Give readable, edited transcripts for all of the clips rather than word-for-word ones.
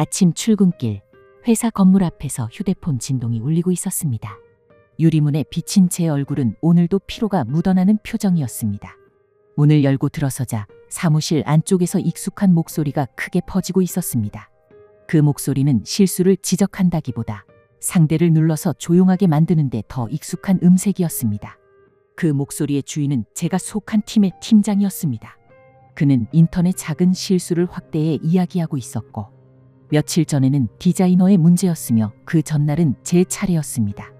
아침 출근길, 회사 건물 앞에서 휴대폰 진동이 울리고 있었습니다. 유리문에 비친 제 얼굴은 오늘도 피로가 묻어나는 표정이었습니다. 문을 열고 들어서자 사무실 안쪽에서 익숙한 목소리가 크게 퍼지고 있었습니다. 그 목소리는 실수를 지적한다기보다 상대를 눌러서 조용하게 만드는데 더 익숙한 음색이었습니다. 그 목소리의 주인은 제가 속한 팀의 팀장이었습니다. 그는 인턴의 작은 실수를 확대해 이야기하고 있었고, 며칠 전에는 디자이너의 문제였으며 그 전날은 제 차례였습니다.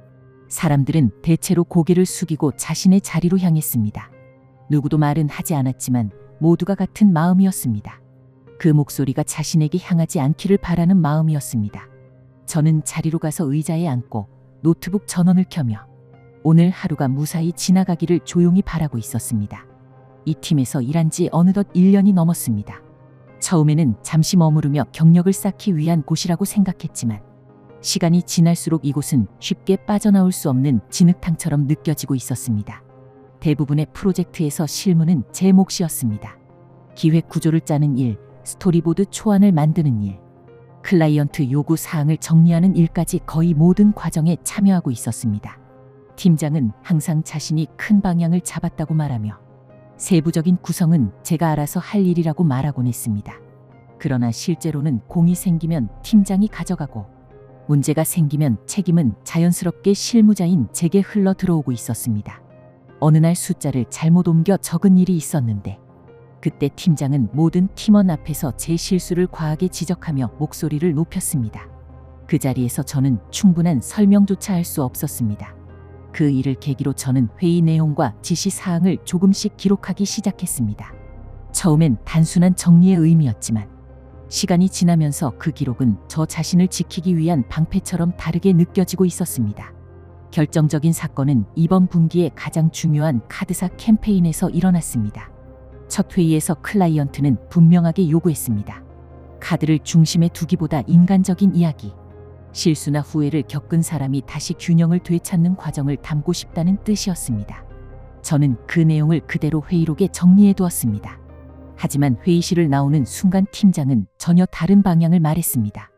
사람들은 대체로 고개를 숙이고 자신의 자리로 향했습니다. 누구도 말은 하지 않았지만 모두가 같은 마음이었습니다. 그 목소리가 자신에게 향하지 않기를 바라는 마음이었습니다. 저는 자리로 가서 의자에 앉고 노트북 전원을 켜며 오늘 하루가 무사히 지나가기를 조용히 바라고 있었습니다. 이 팀에서 일한 지 어느덧 1년이 넘었습니다. 처음에는 잠시 머무르며 경력을 쌓기 위한 곳이라고 생각했지만 시간이 지날수록 이곳은 쉽게 빠져나올 수 없는 진흙탕처럼 느껴지고 있었습니다. 대부분의 프로젝트에서 실무는 제 몫이었습니다. 기획 구조를 짜는 일, 스토리보드 초안을 만드는 일, 클라이언트 요구 사항을 정리하는 일까지 거의 모든 과정에 참여하고 있었습니다. 팀장은 항상 자신이 큰 방향을 잡았다고 말하며 세부적인 구성은 제가 알아서 할 일이라고 말하곤 했습니다. 그러나 실제로는 공이 생기면 팀장이 가져가고 문제가 생기면 책임은 자연스럽게 실무자인 제게 흘러 들어오고 있었습니다. 어느 날 숫자를 잘못 옮겨 적은 일이 있었는데 그때 팀장은 모든 팀원 앞에서 제 실수를 과하게 지적하며 목소리를 높였습니다. 그 자리에서 저는 충분한 설명조차 할 수 없었습니다. 그 일을 계기로 저는 회의 내용과 지시 사항을 조금씩 기록하기 시작했습니다. 처음엔 단순한 정리의 의미였지만 시간이 지나면서 그 기록은 저 자신을 지키기 위한 방패처럼 다르게 느껴지고 있었습니다. 결정적인 사건은 이번 분기의 가장 중요한 카드사 캠페인에서 일어났습니다. 첫 회의에서 클라이언트는 분명하게 요구했습니다. 카드를 중심에 두기보다 인간적인 이야기, 실수나 후회를 겪은 사람이 다시 균형을 되찾는 과정을 담고 싶다는 뜻이었습니다. 저는 그 내용을 그대로 회의록에 정리해 두었습니다. 하지만 회의실을 나오는 순간 팀장은 전혀 다른 방향을 말했습니다.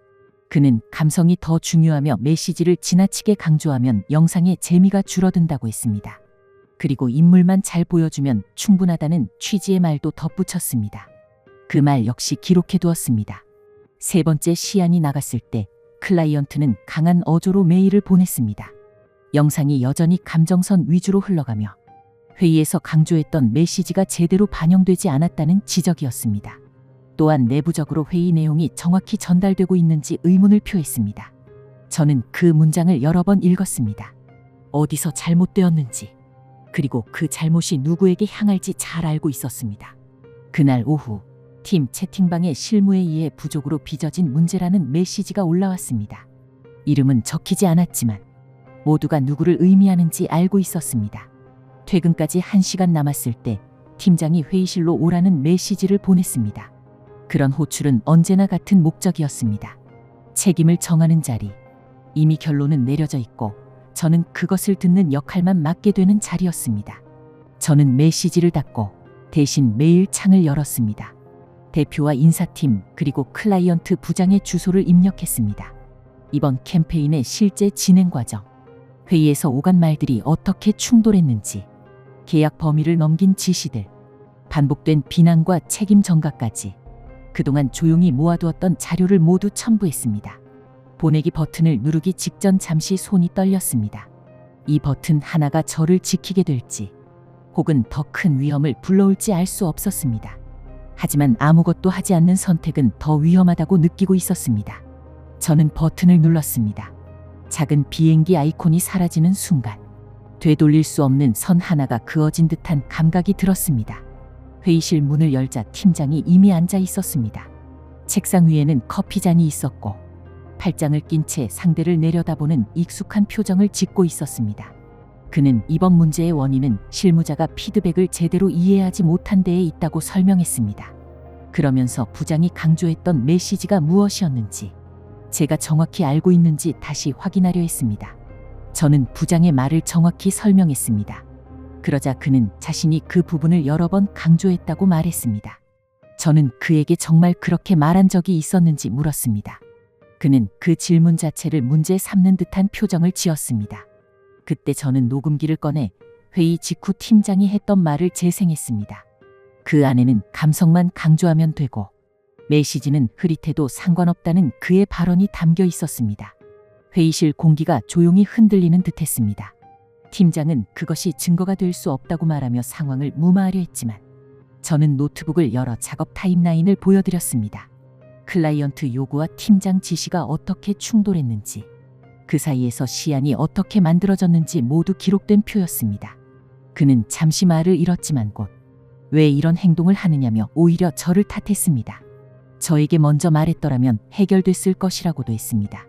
그는 감성이 더 중요하며 메시지를 지나치게 강조하면 영상의 재미가 줄어든다고 했습니다. 그리고 인물만 잘 보여주면 충분하다는 취지의 말도 덧붙였습니다. 그 말 역시 기록해 두었습니다. 세 번째 시안이 나갔을 때 클라이언트는 강한 어조로 메일을 보냈습니다. 영상이 여전히 감정선 위주로 흘러가며 회의에서 강조했던 메시지가 제대로 반영되지 않았다는 지적이었습니다. 또한 내부적으로 회의 내용이 정확히 전달되고 있는지 의문을 표했습니다. 저는 그 문장을 여러 번 읽었습니다. 어디서 잘못되었는지, 그리고 그 잘못이 누구에게 향할지 잘 알고 있었습니다. 그날 오후 팀 채팅방에 실무에 의해 부족으로 빚어진 문제라는 메시지가 올라왔습니다. 이름은 적히지 않았지만 모두가 누구를 의미하는지 알고 있었습니다. 퇴근까지 1시간 남았을 때 팀장이 회의실로 오라는 메시지를 보냈습니다. 그런 호출은 언제나 같은 목적이었습니다. 책임을 정하는 자리, 이미 결론은 내려져 있고 저는 그것을 듣는 역할만 맡게 되는 자리였습니다. 저는 메시지를 닫고 대신 메일 창을 열었습니다. 대표와 인사팀 그리고 클라이언트 부장의 주소를 입력했습니다. 이번 캠페인의 실제 진행 과정, 회의에서 오간 말들이 어떻게 충돌했는지, 계약 범위를 넘긴 지시들, 반복된 비난과 책임 전가까지 그동안 조용히 모아두었던 자료를 모두 첨부했습니다. 보내기 버튼을 누르기 직전 잠시 손이 떨렸습니다. 이 버튼 하나가 저를 지키게 될지 혹은 더 큰 위험을 불러올지 알 수 없었습니다. 하지만 아무것도 하지 않는 선택은 더 위험하다고 느끼고 있었습니다. 저는 버튼을 눌렀습니다. 작은 비행기 아이콘이 사라지는 순간 되돌릴 수 없는 선 하나가 그어진 듯한 감각이 들었습니다. 회의실 문을 열자 팀장이 이미 앉아 있었습니다. 책상 위에는 커피잔이 있었고 팔짱을 낀 채 상대를 내려다보는 익숙한 표정을 짓고 있었습니다. 그는 이번 문제의 원인은 실무자가 피드백을 제대로 이해하지 못한 데에 있다고 설명했습니다. 그러면서 부장이 강조했던 메시지가 무엇이었는지, 제가 정확히 알고 있는지 다시 확인하려 했습니다. 저는 부장의 말을 정확히 설명했습니다. 그러자 그는 자신이 그 부분을 여러 번 강조했다고 말했습니다. 저는 그에게 정말 그렇게 말한 적이 있었는지 물었습니다. 그는 그 질문 자체를 문제 삼는 듯한 표정을 지었습니다. 그때 저는 녹음기를 꺼내 회의 직후 팀장이 했던 말을 재생했습니다. 그 안에는 감성만 강조하면 되고 메시지는 흐릿해도 상관없다는 그의 발언이 담겨 있었습니다. 회의실 공기가 조용히 흔들리는 듯했습니다. 팀장은 그것이 증거가 될 수 없다고 말하며 상황을 무마하려 했지만 저는 노트북을 열어 작업 타임라인을 보여드렸습니다. 클라이언트 요구와 팀장 지시가 어떻게 충돌했는지, 그 사이에서 시안이 어떻게 만들어졌는지 모두 기록된 표였습니다. 그는 잠시 말을 잃었지만 곧 왜 이런 행동을 하느냐며 오히려 저를 탓했습니다. 저에게 먼저 말했더라면 해결됐을 것이라고도 했습니다.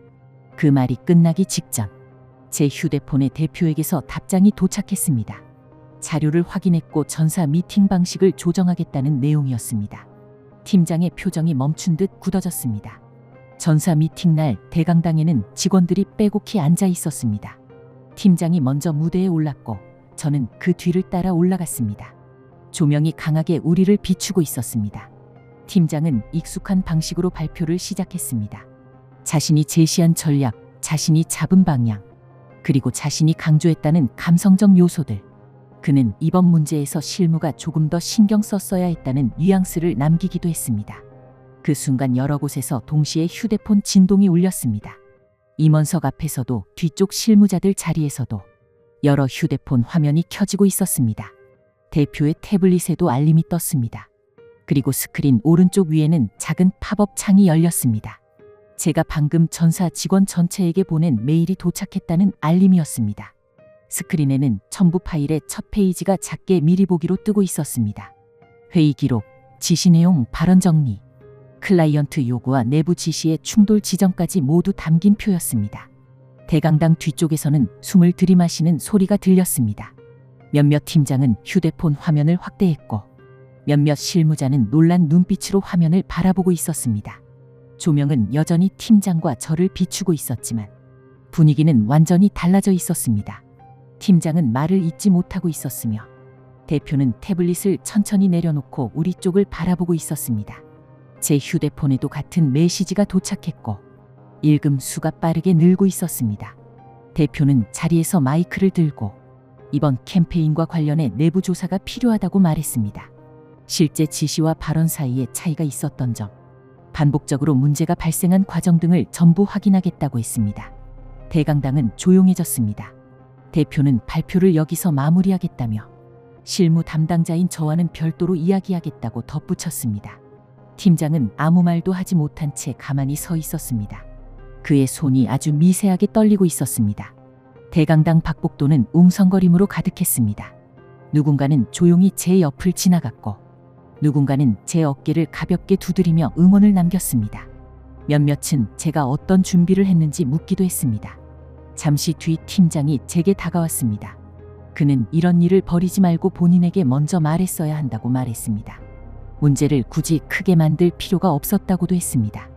그 말이 끝나기 직전 제 휴대폰에 대표에게서 답장이 도착했습니다. 자료를 확인했고 전사 미팅 방식을 조정하겠다는 내용이었습니다. 팀장의 표정이 멈춘 듯 굳어졌습니다. 전사 미팅 날 대강당에는 직원들이 빼곡히 앉아 있었습니다. 팀장이 먼저 무대에 올랐고 저는 그 뒤를 따라 올라갔습니다. 조명이 강하게 우리를 비추고 있었습니다. 팀장은 익숙한 방식으로 발표를 시작했습니다. 자신이 제시한 전략, 자신이 잡은 방향, 그리고 자신이 강조했다는 감성적 요소들. 그는 이번 문제에서 실무가 조금 더 신경 썼어야 했다는 뉘앙스를 남기기도 했습니다. 그 순간 여러 곳에서 동시에 휴대폰 진동이 울렸습니다. 임원석 앞에서도 뒤쪽 실무자들 자리에서도 여러 휴대폰 화면이 켜지고 있었습니다. 대표의 태블릿에도 알림이 떴습니다. 그리고 스크린 오른쪽 위에는 작은 팝업 창이 열렸습니다. 제가 방금 전사 직원 전체에게 보낸 메일이 도착했다는 알림이었습니다. 스크린에는 첨부 파일의 첫 페이지가 작게 미리 보기로 뜨고 있었습니다. 회의 기록, 지시 내용, 발언 정리, 클라이언트 요구와 내부 지시의 충돌 지점까지 모두 담긴 표였습니다. 대강당 뒤쪽에서는 숨을 들이마시는 소리가 들렸습니다. 몇몇 팀장은 휴대폰 화면을 확대했고 몇몇 실무자는 놀란 눈빛으로 화면을 바라보고 있었습니다. 조명은 여전히 팀장과 저를 비추고 있었지만 분위기는 완전히 달라져 있었습니다. 팀장은 말을 잇지 못하고 있었으며 대표는 태블릿을 천천히 내려놓고 우리 쪽을 바라보고 있었습니다. 제 휴대폰에도 같은 메시지가 도착했고 읽음 수가 빠르게 늘고 있었습니다. 대표는 자리에서 마이크를 들고 이번 캠페인과 관련해 내부 조사가 필요하다고 말했습니다. 실제 지시와 발언 사이에 차이가 있었던 점, 반복적으로 문제가 발생한 과정 등을 전부 확인하겠다고 했습니다. 대강당은 조용해졌습니다. 대표는 발표를 여기서 마무리하겠다며 실무 담당자인 저와는 별도로 이야기하겠다고 덧붙였습니다. 팀장은 아무 말도 하지 못한 채 가만히 서 있었습니다. 그의 손이 아주 미세하게 떨리고 있었습니다. 대강당 박복도는 웅성거림으로 가득했습니다. 누군가는 조용히 제 옆을 지나갔고 누군가는 제 어깨를 가볍게 두드리며 응원을 남겼습니다. 몇몇은 제가 어떤 준비를 했는지 묻기도 했습니다. 잠시 뒤 팀장이 제게 다가왔습니다. 그는 이런 일을 벌이지 말고 본인에게 먼저 말했어야 한다고 말했습니다. 문제를 굳이 크게 만들 필요가 없었다고도 했습니다.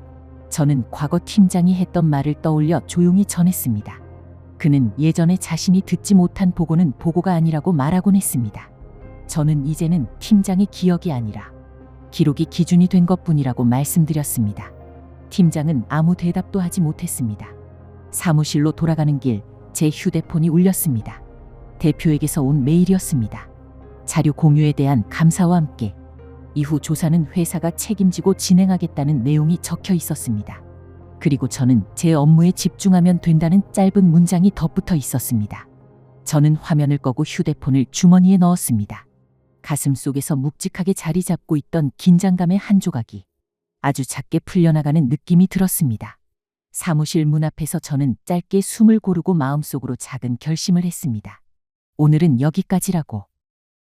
저는 과거 팀장이 했던 말을 떠올려 조용히 전했습니다. 그는 예전에 자신이 듣지 못한 보고는 보고가 아니라고 말하곤 했습니다. 저는 이제는 팀장의 기억이 아니라 기록이 기준이 된 것뿐이라고 말씀드렸습니다. 팀장은 아무 대답도 하지 못했습니다. 사무실로 돌아가는 길 제 휴대폰이 울렸습니다. 대표에게서 온 메일이었습니다. 자료 공유에 대한 감사와 함께 이후 조사는 회사가 책임지고 진행하겠다는 내용이 적혀 있었습니다. 그리고 저는 제 업무에 집중하면 된다는 짧은 문장이 덧붙어 있었습니다. 저는 화면을 꺼고 휴대폰을 주머니에 넣었습니다. 가슴 속에서 묵직하게 자리 잡고 있던 긴장감의 한 조각이 아주 작게 풀려나가는 느낌이 들었습니다. 사무실 문 앞에서 저는 짧게 숨을 고르고 마음속으로 작은 결심을 했습니다. 오늘은 여기까지라고.